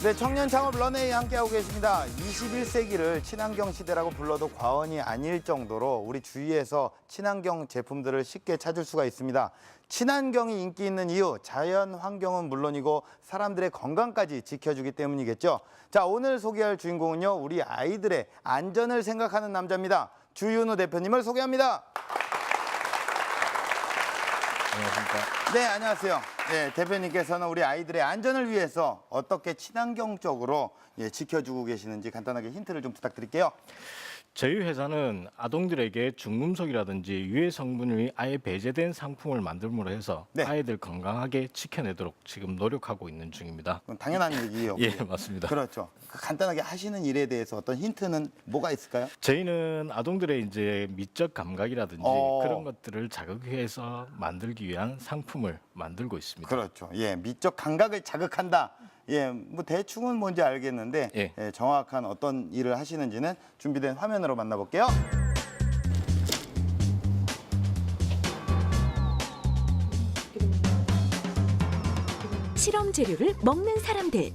네, 청년 창업 런웨이 함께하고 계십니다. 21세기를 친환경 시대라고 불러도 과언이 아닐 정도로 우리 주위에서 친환경 제품들을 쉽게 찾을 수가 있습니다. 친환경이 인기 있는 이유, 자연 환경은 물론이고 사람들의 건강까지 지켜주기 때문이겠죠. 자, 오늘 소개할 주인공은요, 우리 아이들의 안전을 생각하는 남자입니다. 주윤우 대표님을 소개합니다. 안녕하십니까. 네, 안녕하세요. 네, 대표님께서는 우리 아이들의 안전을 위해서 어떻게 친환경적으로 지켜주고 계시는지 간단하게 힌트를 좀 부탁드릴게요. 저희 회사는 아동들에게 중금속이라든지 유해 성분이 아예 배제된 상품을 만들므로 해서 네. 아이들 건강하게 지켜내도록 지금 노력하고 있는 중입니다. 그건 당연한 얘기예요. 예, 맞습니다. 그렇죠. 간단하게 하시는 일에 대해서 어떤 힌트는 뭐가 있을까요? 저희는 아동들의 이제 미적 감각이라든지 그런 것들을 자극해서 만들기 위한 상품을 만들고 있습니다. 그렇죠. 예, 미적 감각을 자극한다. 예, 뭐 대충은 뭔지 알겠는데 예. 예, 정확한 어떤 일을 하시는지는 준비된 화면으로 만나볼게요. 실험 재료를 먹는 사람들.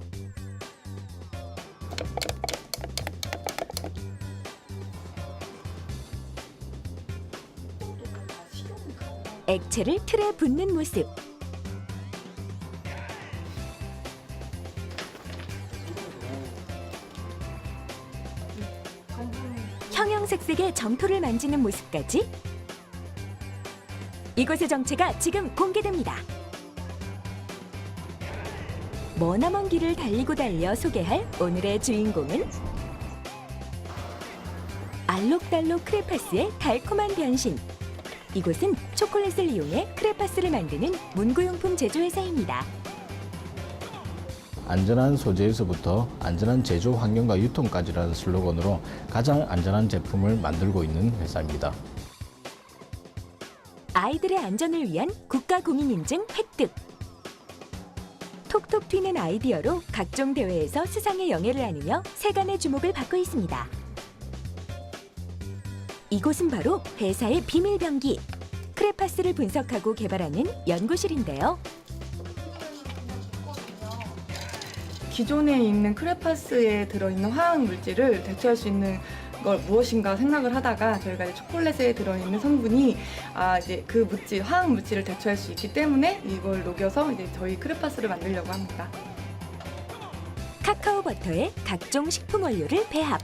액체를 틀에 붓는 모습. 형형색색의 점토를 만지는 모습까지. 이곳의 정체가 지금 공개됩니다. 머나먼 길을 달리고 달려 소개할 오늘의 주인공은 알록달록 크레파스의 달콤한 변신. 이곳은 초콜릿을 이용해 크레파스를 만드는 문구용품 제조회사입니다. 안전한 소재에서부터 안전한 제조 환경과 유통까지라는 슬로건으로 가장 안전한 제품을 만들고 있는 회사입니다. 아이들의 안전을 위한 국가공인인증 획득. 톡톡 튀는 아이디어로 각종 대회에서 수상의 영예를 안으며 세간의 주목을 받고 있습니다. 이곳은 바로 회사의 비밀 병기, 크레파스를 분석하고 개발하는 연구실인데요. 기존에 있는 크레파스에 들어있는 화학 물질을 대체할 수 있는 걸 무엇인가 생각을 하다가 저희가 이제 초콜릿에 들어있는 성분이 이제 그 물질, 화학 물질을 대체할 수 있기 때문에 이걸 녹여서 이제 저희 크레파스를 만들려고 합니다. 카카오 버터에 각종 식품 원료를 배합.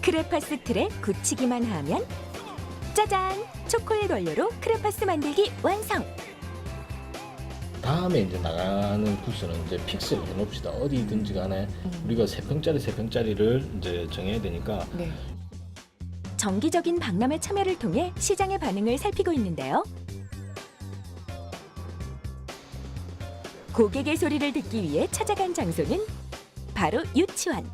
크레파스 틀에 굳히기만 하면 짜잔! 초콜릿 원료로 크레파스 만들기 완성! 다음에 이제 나가는 부스는 이제 픽스를 해놓읍시다. 어디든지 간에 우리가 3평짜리를 이제 정해야 되니까. 네. 정기적인 박람회 참여를 통해 시장의 반응을 살피고 있는데요. 고객의 소리를 듣기 위해 찾아간 장소는 바로 유치원.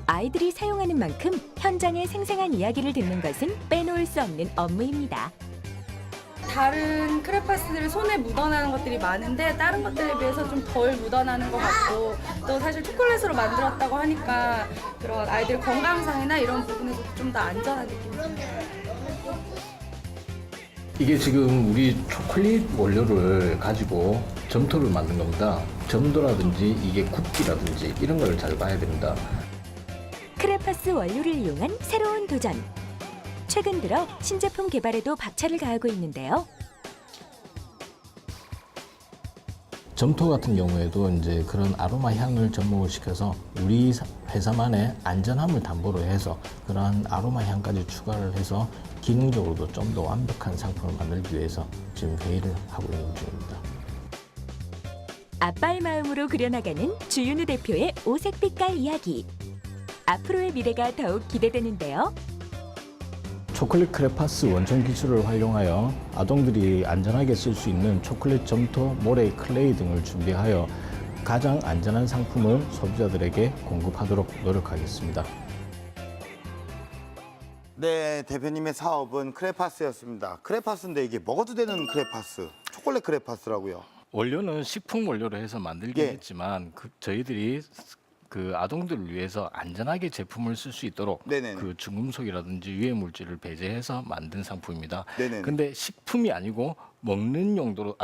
아이들이 사용하는 만큼 현장의 생생한 이야기를 듣는 것은 빼놓을 수 없는 업무입니다. 다른 크레파스들 손에 묻어나는 것들이 많은데 다른 것들에 비해서 좀 덜 묻어나는 것 같고 또 사실 초콜릿으로 만들었다고 하니까 그런 아이들 건강상이나 이런 부분에서 좀 더 안전한 느낌이 듭니다. 이게 지금 우리 초콜릿 원료를 가지고 점토를 만든 겁니다. 점도라든지 이게 굽기라든지 이런 걸 잘 봐야 됩니다. 크레파스 원료를 이용한 새로운 도전. 최근 들어 신제품 개발에도 박차를 가하고 있는데요. 점토 같은 경우에도 이제 그런 아로마 향을 접목을 시켜서 우리 회사만의 안전함을 담보로 해서 그러한 아로마 향까지 추가를 해서 기능적으로도 좀 더 완벽한 상품을 만들기 위해서 지금 회의를 하고 있는 중입니다. 아빠의 마음으로 그려나가는 주윤우 대표의 오색 빛깔 이야기. 앞으로의 미래가 더욱 기대되는데요. 초콜릿 크레파스 원천 기술을 활용하여 아동들이 안전하게 쓸 수 있는 초콜릿 점토, 모래, 클레이 등을 준비하여 가장 안전한 상품을 소비자들에게 공급하도록 노력하겠습니다. 네, 대표님의 사업은 크레파스였습니다. 크레파스인데 이게 먹어도 되는 크레파스, 초콜릿 크레파스라고요. 원료는 식품 원료로 해서 만들긴 예. 했지만 저희들이 그 아동들을 위해서 안전하게 제품을 쓸 수 있도록 네네네. 그 중금속이라든지 유해 물질을 배제해서 만든 상품입니다. 네네네. 근데 식품이 아니고 먹는 용도로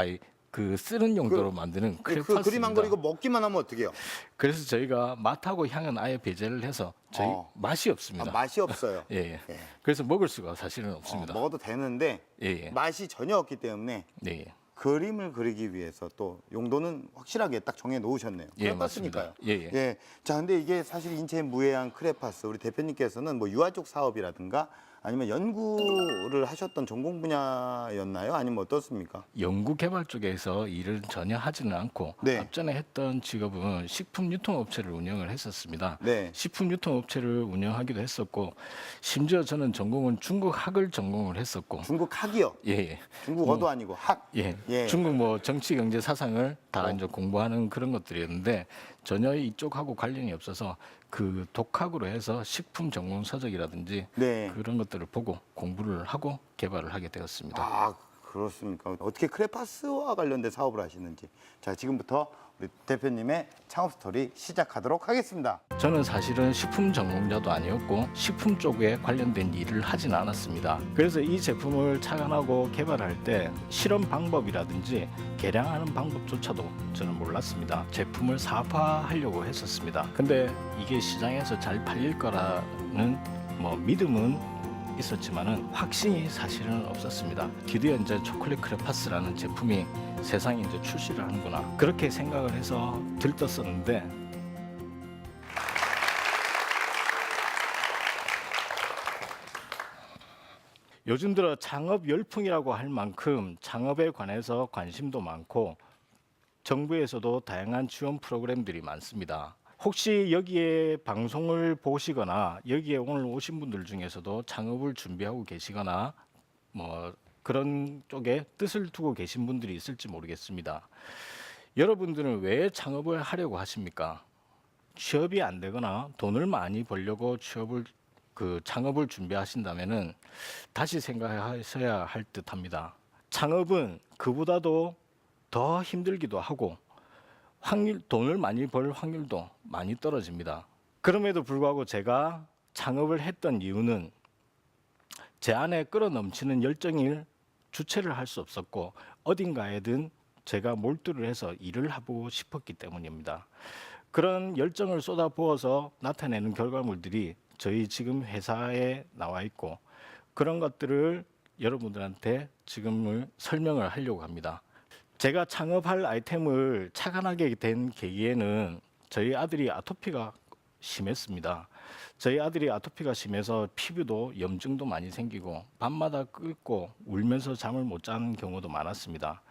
그 쓰는 용도로 만드는 그 크레파스입니다. 그림 안 그리고 먹기만 하면 어떡해요? 그래서 저희가 맛하고 향은 아예 배제를 해서 저희 맛이 없습니다. 맛이 없어요. 예, 예. 예. 그래서 먹을 수가 사실은 없습니다. 먹어도 되는데 예, 예. 맛이 전혀 없기 때문에 예, 예. 그림을 그리기 위해서 또 용도는 확실하게 딱 정해 놓으셨네요. 예, 크레파스니까요. 맞습니다. 예, 예. 자, 근데 이게 사실 인체 무해한 크레파스 우리 대표님께서는 뭐 유아쪽 사업이라든가 아니면 연구를 하셨던 전공 분야였나요? 아니면 어떻습니까? 연구 개발 쪽에서 일을 전혀 하지는 않고 네. 앞전에 했던 직업은 식품 유통업체를 운영을 했었습니다. 네. 식품 유통업체를 운영하기도 했었고 심지어 저는 전공은 중국학을 전공을 했었고 중국 학이요. 예, 예. 중국어도 아니고 학. 예. 예. 중국 뭐 정치 경제 사상을 다 이제 공부하는 그런 것들이었는데 전혀 이쪽하고 관련이 없어서 그 독학으로 해서 식품 전공 서적이라든지 네. 그런 것들을 보고 공부를 하고 개발을 하게 되었습니다. 아, 그렇습니까? 어떻게 크레파스와 관련된 사업을 하시는지. 자, 지금부터 우리 대표님의 창업 스토리 시작하도록 하겠습니다. 저는 사실은 식품 전공자도 아니었고 식품 쪽에 관련된 일을 하진 않았습니다. 그래서 이 제품을 착안하고 개발할 때 실험 방법이라든지 개량하는 방법조차도 저는 몰랐습니다. 제품을 사업화하려고 했었습니다. 근데 이게 시장에서 잘 팔릴 거라는 뭐 믿음은 있었지만은 확신이 사실은 없었습니다. 드디어 이제 초콜릿 크레파스라는 제품이 세상에 이제 출시를 하는구나 그렇게 생각을 해서 들떴었는데 요즘 들어 창업 열풍이라고 할 만큼 창업에 관해서 관심도 많고 정부에서도 다양한 지원 프로그램들이 많습니다. 혹시 여기에 방송을 보시거나 여기에 오늘 오신 분들 중에서도 창업을 준비하고 계시거나 뭐 그런 쪽에 뜻을 두고 계신 분들이 있을지 모르겠습니다. 여러분들은 왜 창업을 하려고 하십니까? 취업이 안 되거나 돈을 많이 벌려고 창업을 준비하신다면은 다시 생각하셔야 할 듯합니다. 창업은 그보다도 더 힘들기도 하고 돈을 많이 벌 확률도 많이 떨어집니다. 그럼에도 불구하고 제가 창업을 했던 이유는 제 안에 끌어넘치는 열정을 주체를 할 수 없었고 어딘가에든 제가 몰두를 해서 일을 하고 싶었기 때문입니다. 그런 열정을 쏟아부어서 나타내는 결과물들이 저희 지금 회사에 나와 있고 그런 것들을 여러분들한테 지금을 설명을 하려고 합니다. 제가 창업할 아이템을 착안하게 된 계기에는 저희 아들이 아토피가 심했습니다. 저희 아들이 아토피가 심해서 피부도 염증도 많이 생기고 밤마다 끓고 울면서 잠을 못 자는 경우도 많았습니다.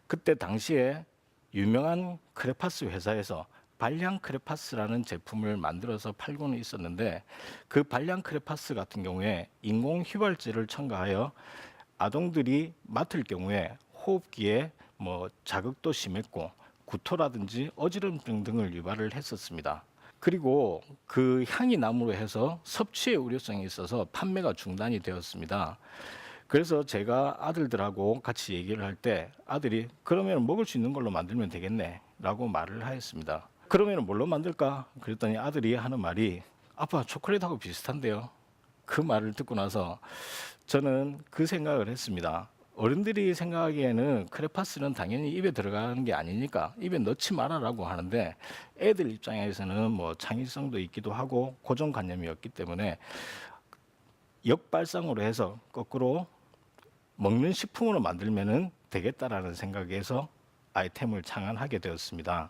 그때 당시에 유명한 크레파스 회사에서 발량 크레파스라는 제품을 만들어서 팔고는 있었는데 그 발량 크레파스 같은 경우에 인공 휘발제를 첨가하여 아동들이 맡을 경우에 호흡기에 뭐 자극도 심했고 구토라든지 어지럼증 등을 유발을 했었습니다. 그리고 그 향이 나무로 해서 섭취의 우려성이 있어서 판매가 중단이 되었습니다. 그래서 제가 아들들하고 같이 얘기를 할 때 아들이 그러면 먹을 수 있는 걸로 만들면 되겠네 라고 말을 하였습니다. 그러면 뭘로 만들까? 그랬더니 아들이 하는 말이 아빠 초콜릿하고 비슷한데요. 그 말을 듣고 나서 저는 그 생각을 했습니다. 어른들이 생각하기에는 크레파스는 당연히 입에 들어가는 게 아니니까 입에 넣지 말아라고 하는데 애들 입장에서는 뭐 창의성도 있기도 하고 고정관념이었기 때문에 역발상으로 해서 거꾸로 먹는 식품으로 만들면은 되겠다라는 생각에서 아이템을 창안하게 되었습니다.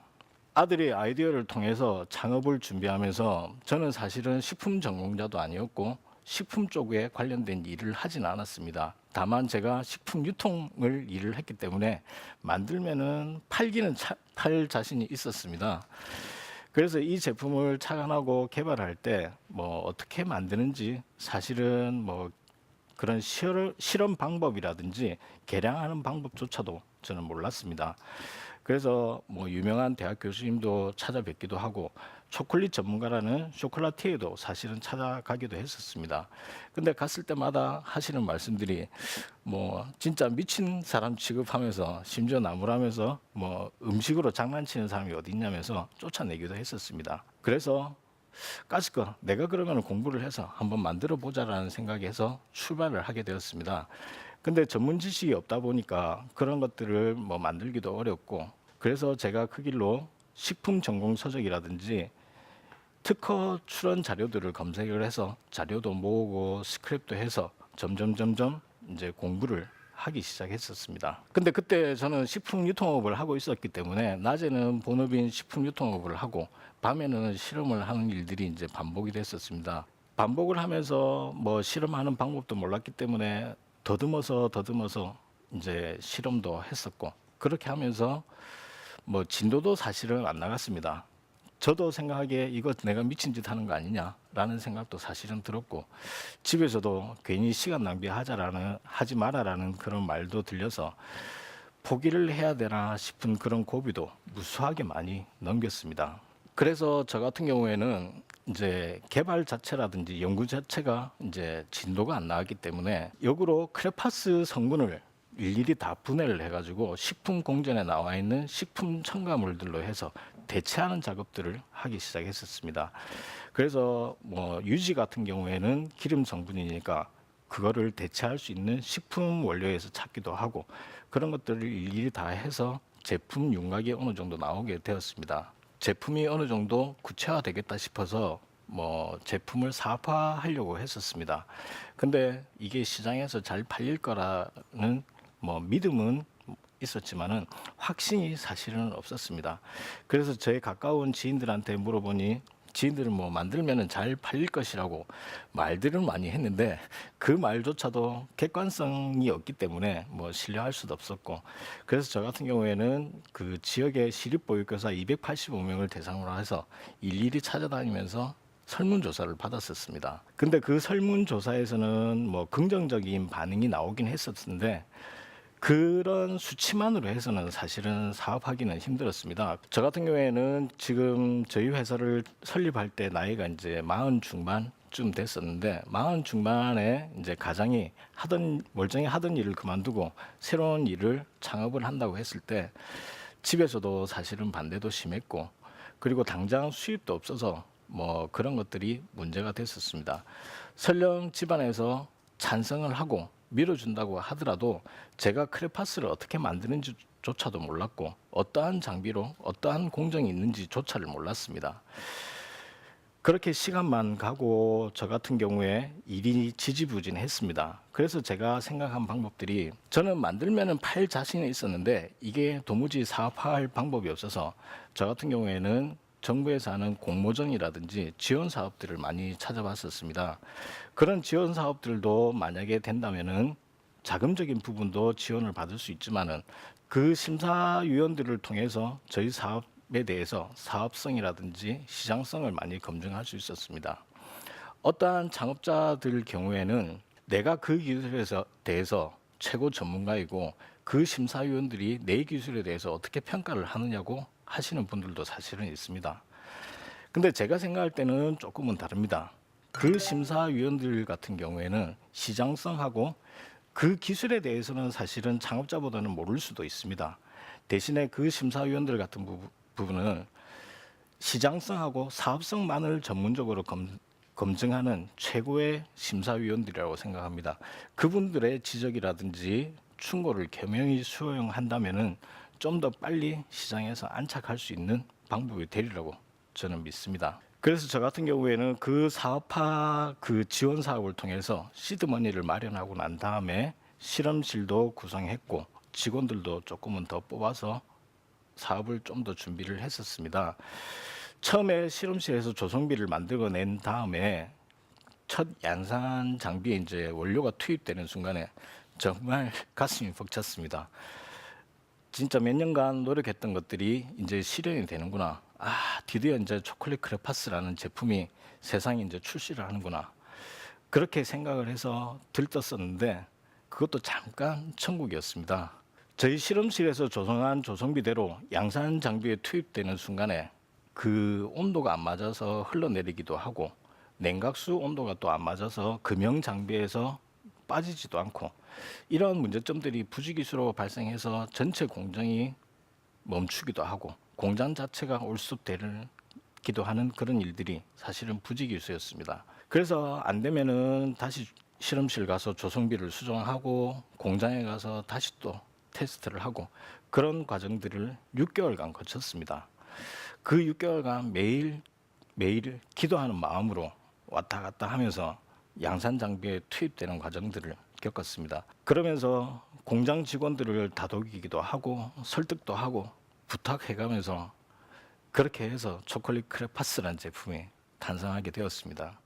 아들의 아이디어를 통해서 창업을 준비하면서 저는 사실은 식품 전공자도 아니었고 식품 쪽에 관련된 일을 하진 않았습니다. 다만 제가 식품 유통을 일을 했기 때문에 만들면은 팔 자신이 있었습니다. 그래서 이 제품을 착안하고 개발할 때 뭐 어떻게 만드는지 사실은 뭐 그런 실험 방법이라든지 개량하는 방법조차도 저는 몰랐습니다. 그래서 뭐 유명한 대학 교수님도 찾아뵙기도 하고 초콜릿 전문가라는 쇼콜라티에도 사실은 찾아가기도 했었습니다. 근데 갔을 때마다 하시는 말씀들이 뭐 진짜 미친 사람 취급하면서 심지어 나무라면서 뭐 음식으로 장난치는 사람이 어디 있냐면서 쫓아내기도 했었습니다. 그래서 까짓거 내가 그러면 공부를 해서 한번 만들어 보자라는 생각에서 출발을 하게 되었습니다. 근데 전문 지식이 없다 보니까 그런 것들을 뭐 만들기도 어렵고, 그래서 제가 그 길로 식품 전공 서적이라든지 특허 출원 자료들을 검색을 해서 자료도 모으고 스크랩도 해서 점점 이제 공부를 하기 시작했었습니다. 근데 그때 저는 식품 유통업을 하고 있었기 때문에 낮에는 본업인 식품 유통업을 하고 밤에는 실험을 하는 일들이 이제 반복이 됐었습니다. 반복을 하면서 뭐 실험하는 방법도 몰랐기 때문에 더듬어서 이제 실험도 했었고, 그렇게 하면서 뭐 진도도 사실은 안 나갔습니다. 저도 생각하기에 이거 내가 미친 짓 하는 거 아니냐라는 생각도 사실은 들었고, 집에서도 괜히 시간 하지 마라라는 그런 말도 들려서 포기를 해야 되나 싶은 그런 고비도 무수하게 많이 넘겼습니다. 그래서 저 같은 경우에는 이제 개발 자체라든지 연구 자체가 이제 진도가 안 나왔기 때문에 역으로 크레파스 성분을 일일이 다 분해를 해가지고 식품 공전에 나와 있는 식품 첨가물들로 해서 대체하는 작업들을 하기 시작했었습니다. 그래서 뭐 유지 같은 경우에는 기름 성분이니까 그거를 대체할 수 있는 식품 원료에서 찾기도 하고, 그런 것들을 일일이 다 해서 제품 윤곽이 어느 정도 나오게 되었습니다. 제품이 어느 정도 구체화되겠다 싶어서 뭐 제품을 사업화하려고 했었습니다. 근데 이게 시장에서 잘 팔릴 거라는 뭐 믿음은 있었지만은 확신이 사실은 없었습니다. 그래서 제 가까운 지인들한테 물어보니 지인들은 뭐 만들면은 잘 팔릴 것이라고 말들을 많이 했는데 그 말조차도 객관성이 없기 때문에 뭐 신뢰할 수도 없었고, 그래서 저 같은 경우에는 그 지역의 시립보육교사 285명을 대상으로 해서 일일이 찾아다니면서 설문조사를 받았었습니다. 근데 그 설문조사에서는 뭐 긍정적인 반응이 나오긴 했었는데 그런 수치만으로 해서는 사실은 사업하기는 힘들었습니다. 저 같은 경우에는 지금 저희 회사를 설립할 때 나이가 이제 40 중반쯤 됐었는데, 40 중반에 이제 가장이 멀쩡히 하던 일을 그만두고 새로운 일을 창업을 한다고 했을 때 집에서도 사실은 반대도 심했고, 그리고 당장 수입도 없어서 뭐 그런 것들이 문제가 됐었습니다. 설령 집안에서 찬성을 하고 밀어준다고 하더라도 제가 크레파스를 어떻게 만드는지조차도 몰랐고, 어떠한 장비로 어떠한 공정이 있는지조차를 몰랐습니다. 그렇게 시간만 가고 저 같은 경우에 일이 지지부진했습니다. 그래서 제가 생각한 방법들이, 저는 만들면은 팔 자신이 있었는데 이게 도무지 사업화할 방법이 없어서 저 같은 경우에는 정부에서 하는 공모전이라든지 지원 사업들을 많이 찾아봤었습니다. 그런 지원 사업들도 만약에 된다면은 자금적인 부분도 지원을 받을 수 있지만은 그 심사위원들을 통해서 저희 사업에 대해서 사업성이라든지 시장성을 많이 검증할 수 있었습니다. 어떠한 창업자들 경우에는 내가 그 기술에 대해서 최고 전문가이고 그 심사위원들이 내 기술에 대해서 어떻게 평가를 하느냐고 하시는 분들도 사실은 있습니다. 근데 제가 생각할 때는 조금은 다릅니다. 그 심사위원들 같은 경우에는 시장성하고 그 기술에 대해서는 사실은 창업자보다는 모를 수도 있습니다. 대신에 그 심사위원들 같은 부분은 시장성하고 사업성만을 전문적으로 검증하는 최고의 심사위원들이라고 생각합니다. 그분들의 지적이라든지 충고를 겸허히 수용한다면은 좀 더 빨리 시장에서 안착할 수 있는 방법이 되리라고 저는 믿습니다. 그래서 저 같은 경우에는 그 사업화 그 지원 사업을 통해서 시드머니를 마련하고 난 다음에 실험실도 구성했고 직원들도 조금은 더 뽑아서 사업을 좀 더 준비를 했었습니다. 처음에 실험실에서 조성비를 만들어낸 다음에 첫 양산 장비에 이제 원료가 투입되는 순간에 정말 가슴이 벅찼습니다. 진짜 몇 년간 노력했던 것들이 이제 실현이 되는구나. 드디어 이제 초콜릿 크레파스라는 제품이 세상에 이제 출시를 하는구나. 그렇게 생각을 해서 들떴었는데 그것도 잠깐 천국이었습니다. 저희 실험실에서 조성한 조성비대로 양산 장비에 투입되는 순간에 그 온도가 안 맞아서 흘러내리기도 하고 냉각수 온도가 또 안 맞아서 금형 장비에서 빠지지도 않고 이런 문제점들이 부지기수로 발생해서 전체 공정이 멈추기도 하고 공장 자체가 올숲되기도 하는 그런 일들이 사실은 부지기수였습니다. 그래서 안 되면은 다시 실험실 가서 조성비를 수정하고 공장에 가서 다시 또 테스트를 하고 그런 과정들을 6개월간 거쳤습니다. 그 6개월간 매일 기도하는 마음으로 왔다 갔다 하면서 양산 장비에 투입되는 과정들을 겪었습니다. 그러면서 공장 직원들을 다독이기도 하고 설득도 하고 부탁해가면서 그렇게 해서 초콜릿 크레파스라는 제품이 탄생하게 되었습니다.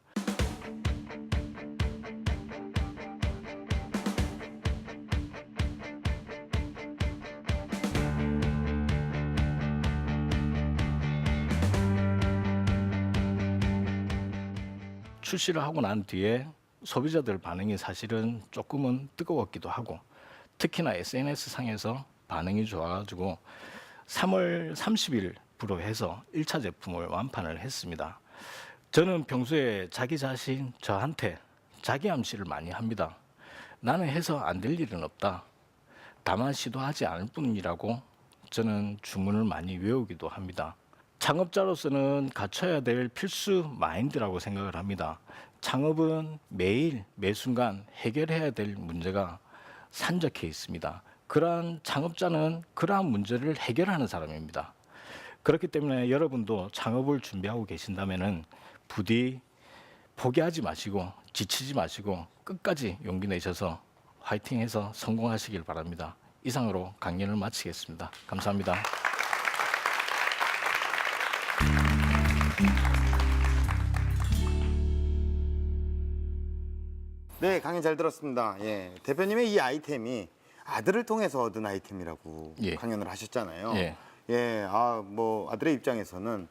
출시를 하고 난 뒤에 소비자들 반응이 사실은 조금은 뜨거웠기도 하고 특히나 SNS 상에서 반응이 좋아가지고 3월 30일부로 해서 1차 제품을 완판을 했습니다. 저는 평소에 자기 자신 저한테 자기 암시를 많이 합니다. 나는 해서 안 될 일은 없다. 다만 시도하지 않을 뿐이라고 저는 주문을 많이 외우기도 합니다. 창업자로서는 갖춰야 될 필수 마인드라고 생각을 합니다. 창업은 매일 매순간 해결해야 될 문제가 산적해 있습니다. 그러한 창업자는 그러한 문제를 해결하는 사람입니다. 그렇기 때문에 여러분도 창업을 준비하고 계신다면은 부디 포기하지 마시고 지치지 마시고 끝까지 용기 내셔서 화이팅해서 성공하시길 바랍니다. 이상으로 강연을 마치겠습니다. 감사합니다. 네, 강연 잘 들었습니다. 예, 대표님의 이 아이템이 아들을 통해서 얻은 아이템이라고 예. 강연을 하셨잖아요. 예. 예, 뭐 아들의 입장에서는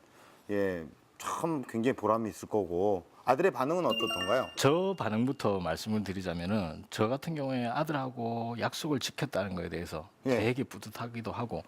예, 참 굉장히 보람이 있을 거고 아들의 반응은 어떻던가요? 저 반응부터 말씀을 드리자면은 저 같은 경우에 아들하고 약속을 지켰다는 것에 대해서 예. 되게 뿌듯하기도 하고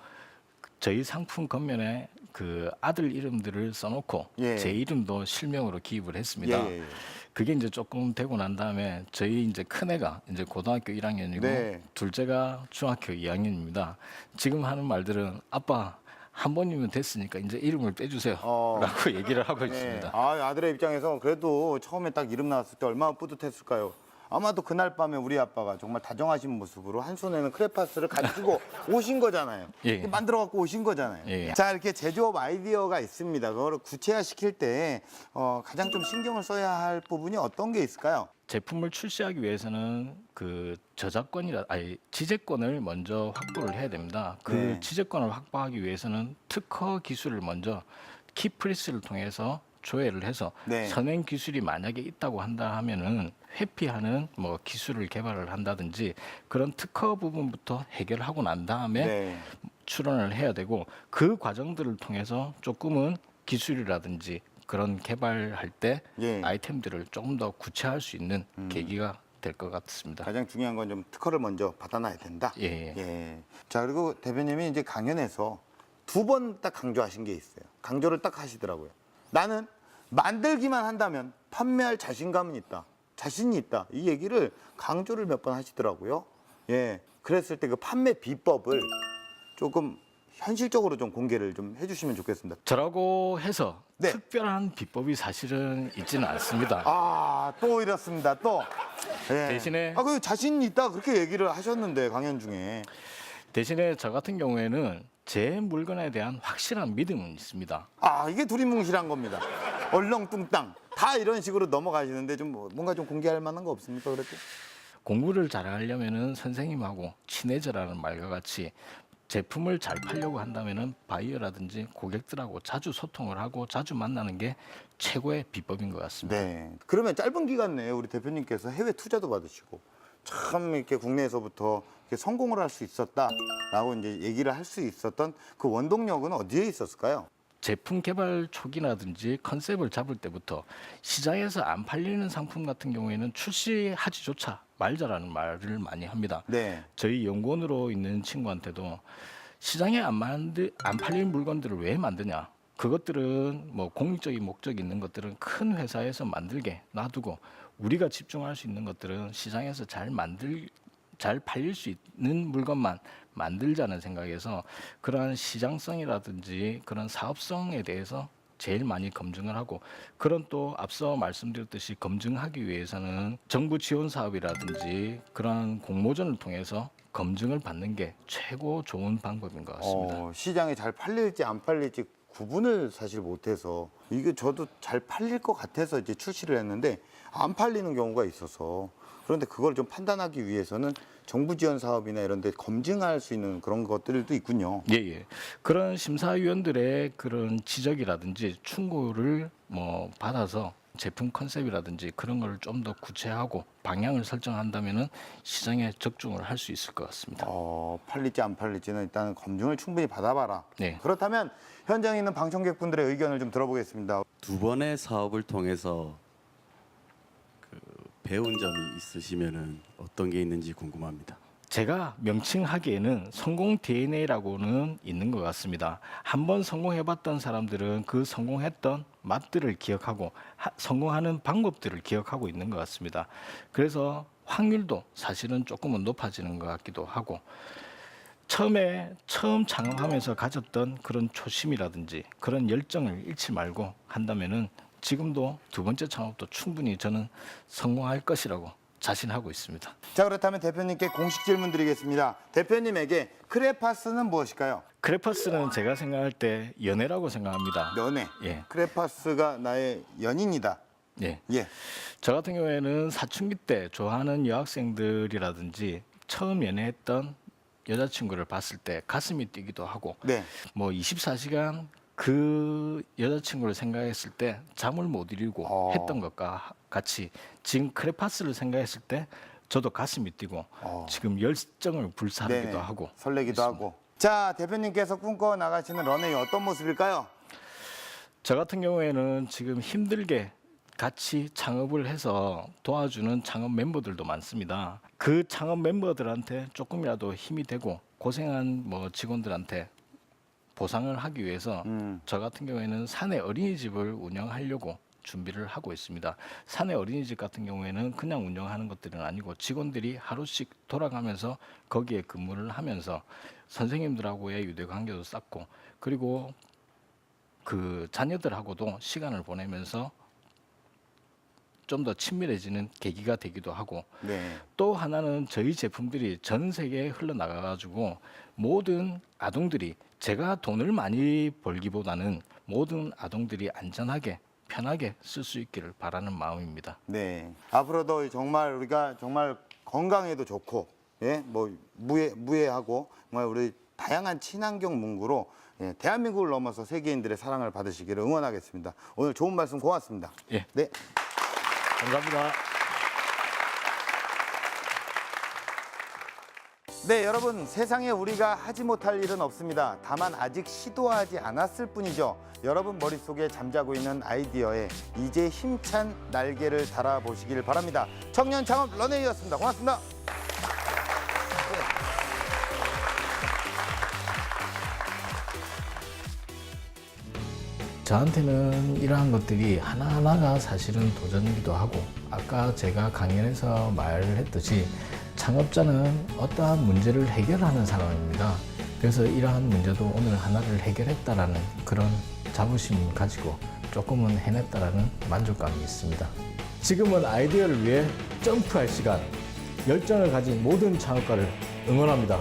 저희 상품 겉면에 그 아들 이름들을 써놓고 예. 제 이름도 실명으로 기입을 했습니다. 예, 예, 예. 그게 이제 조금 되고 난 다음에 저희 이제 큰애가 이제 고등학교 1학년이고 네. 둘째가 중학교 2학년입니다. 지금 하는 말들은 아빠 한 번이면 됐으니까 이제 이름을 빼주세요. 라고 얘기를 하고 있습니다. 아들의 입장에서 그래도 처음에 딱 이름 나왔을 때 얼마나 뿌듯했을까요? 아마도 그날 밤에 우리 아빠가 정말 다정하신 모습으로 한 손에는 크레파스를 가지고 오신 거잖아요. 예. 만들어 갖고 오신 거잖아요. 예. 자, 이렇게 제조업 아이디어가 있습니다. 그거를 구체화시킬 때 가장 좀 신경을 써야 할 부분이 어떤 게 있을까요? 제품을 출시하기 위해서는 그 지재권을 먼저 확보를 해야 됩니다. 그 네. 지재권을 확보하기 위해서는 특허 기술을 먼저 키프리스를 통해서 조회를 해서 네. 선행 기술이 만약에 있다고 한다 하면은 회피하는 뭐 기술을 개발을 한다든지 그런 특허 부분부터 해결하고 난 다음에 네. 출원을 해야 되고 그 과정들을 통해서 조금은 기술이라든지 그런 개발할 때 예. 아이템들을 조금 더 구체화할 수 있는 계기가 될 것 같습니다. 가장 중요한 건 좀 특허를 먼저 받아놔야 된다. 예. 예. 자, 그리고 대표님이 이제 강연에서 2번 딱 강조하신 게 있어요. 강조를 딱 하시더라고요. 나는 만들기만 한다면 판매할 자신감은 있다. 자신이 있다. 이 얘기를 강조를 몇 번 하시더라고요. 예. 그랬을 때 그 판매 비법을 조금 현실적으로 좀 공개를 좀 해주시면 좋겠습니다. 저라고 해서 네. 특별한 비법이 사실은 있지는 않습니다. 또 이렇습니다. 또. 예. 대신에 그 자신 있다 그렇게 얘기를 하셨는데 강연 중에. 대신에 저 같은 경우에는 제 물건에 대한 확실한 믿음은 있습니다. 이게 두리뭉실한 겁니다. 얼렁뚱땅. 다 이런 식으로 넘어가시는데 좀 뭔가 좀 공개할 만한 거 없습니까? 그래도? 공부를 잘하려면은 선생님하고 친해져라는 말과 같이 제품을 잘 팔려고 한다면은 바이어라든지 고객들하고 자주 소통을 하고 자주 만나는 게 최고의 비법인 것 같습니다. 네. 그러면 짧은 기간 내에 우리 대표님께서 해외 투자도 받으시고 참 이렇게 국내에서부터 이렇게 성공을 할 수 있었다라고 이제 얘기를 할 수 있었던 그 원동력은 어디에 있었을까요? 제품 개발 초기라든지 컨셉을 잡을 때부터 시장에서 안 팔리는 상품 같은 경우에는 출시하지조차 말자라는 말을 많이 합니다. 네. 저희 연구원으로 있는 친구한테도 시장에 안 팔리는 물건들을 왜 만드냐? 그것들은 뭐 공익적인 목적이 있는 것들은 큰 회사에서 만들게 놔두고 우리가 집중할 수 있는 것들은 시장에서 잘 팔릴 수 있는 물건만 만들자는 생각에서 그러한 시장성이라든지 그런 사업성에 대해서 제일 많이 검증을 하고, 그런 또 앞서 말씀드렸듯이 검증하기 위해서는 정부 지원 사업이라든지 그런 공모전을 통해서 검증을 받는 게 최고 좋은 방법인 것 같습니다. 시장에 잘 팔릴지 안 팔릴지 구분을 사실 못해서, 이게 저도 잘 팔릴 것 같아서 이제 출시를 했는데 안 팔리는 경우가 있어서, 그런데 그걸 좀 판단하기 위해서는 정부 지원 사업이나 이런 데 검증할 수 있는 그런 것들도 있군요. 예. 그런 심사위원들의 그런 지적이라든지 충고를 뭐 받아서 제품 컨셉이라든지 그런 걸 좀 더 구체하고 방향을 설정한다면은 시장에 적중을 할 수 있을 것 같습니다. 팔릴지 안 팔릴지는 일단 검증을 충분히 받아봐라. 네. 그렇다면 현장에 있는 방청객분들의 의견을 좀 들어보겠습니다. 두 번의 사업을 통해서 배운 점이 있으시면은 어떤 게 있는지 궁금합니다. 제가 명칭하기에는 성공 DNA라고는 있는 것 같습니다. 한번 성공해봤던 사람들은 그 성공했던 맛들을 기억하고 성공하는 방법들을 기억하고 있는 것 같습니다. 그래서 확률도 사실은 조금은 높아지는 것 같기도 하고, 처음 창업하면서 가졌던 그런 초심이라든지 그런 열정을 잃지 말고 한다면은 지금도 두 번째 창업도 충분히 저는 성공할 것이라고 자신하고 있습니다. 자, 그렇다면 대표님께 공식 질문 드리겠습니다. 대표님에게 크레파스는 무엇일까요? 크레파스는 제가 생각할 때 연애라고 생각합니다. 연애. 예. 크레파스가 나의 연인이다. 예. 예. 저 같은 경우에는 사춘기 때 좋아하는 여학생들이라든지 처음 연애했던 여자친구를 봤을 때 가슴이 뛰기도 하고, 네. 뭐 24시간 그 여자친구를 생각했을 때 잠을 못 이루고 했던 것과 같이 지금 크레파스를 생각했을 때 저도 가슴이 뛰고 지금 열정을 불사르기도 네네. 하고 설레기도 있습니다. 하고. 자, 대표님께서 꿈꿔 나가시는 런웨이 어떤 모습일까요? 저 같은 경우에는 지금 힘들게 같이 창업을 해서 도와주는 창업 멤버들도 많습니다. 그 창업 멤버들한테 조금이라도 힘이 되고 고생한 뭐 직원들한테 보상을 하기 위해서 저 같은 경우에는 사내 어린이집을 운영하려고 준비를 하고 있습니다. 사내 어린이집 같은 경우에는 그냥 운영하는 것들은 아니고 직원들이 하루씩 돌아가면서 거기에 근무를 하면서 선생님들하고의 유대 관계도 쌓고, 그리고 그 자녀들하고도 시간을 보내면서 좀 더 친밀해지는 계기가 되기도 하고, 네. 또 하나는 저희 제품들이 전 세계에 흘러나가 가지고 모든 아동들이, 제가 돈을 많이 벌기보다는 모든 아동들이 안전하게 편하게 쓸 수 있기를 바라는 마음입니다. 네. 앞으로도 정말 우리가 정말 건강에도 좋고, 예, 뭐 무해하고 정말 우리 다양한 친환경 문구로, 예, 대한민국을 넘어서 세계인들의 사랑을 받으시기를 응원하겠습니다. 오늘 좋은 말씀 고맙습니다. 예. 네. 감사합니다. 네, 여러분, 세상에 우리가 하지 못할 일은 없습니다. 다만 아직 시도하지 않았을 뿐이죠. 여러분 머릿속에 잠자고 있는 아이디어에 이제 힘찬 날개를 달아보시길 바랍니다. 청년 창업 런웨이였습니다. 고맙습니다. 저한테는 이러한 것들이 하나하나가 사실은 도전이기도 하고, 아까 제가 강연에서 말을 했듯이 창업자는 어떠한 문제를 해결하는 사람입니다. 그래서 이러한 문제도 오늘 하나를 해결했다라는 그런 자부심 가지고 조금은 해냈다라는 만족감이 있습니다. 지금은 아이디어를 위해 점프할 시간, 열정을 가진 모든 창업가를 응원합니다.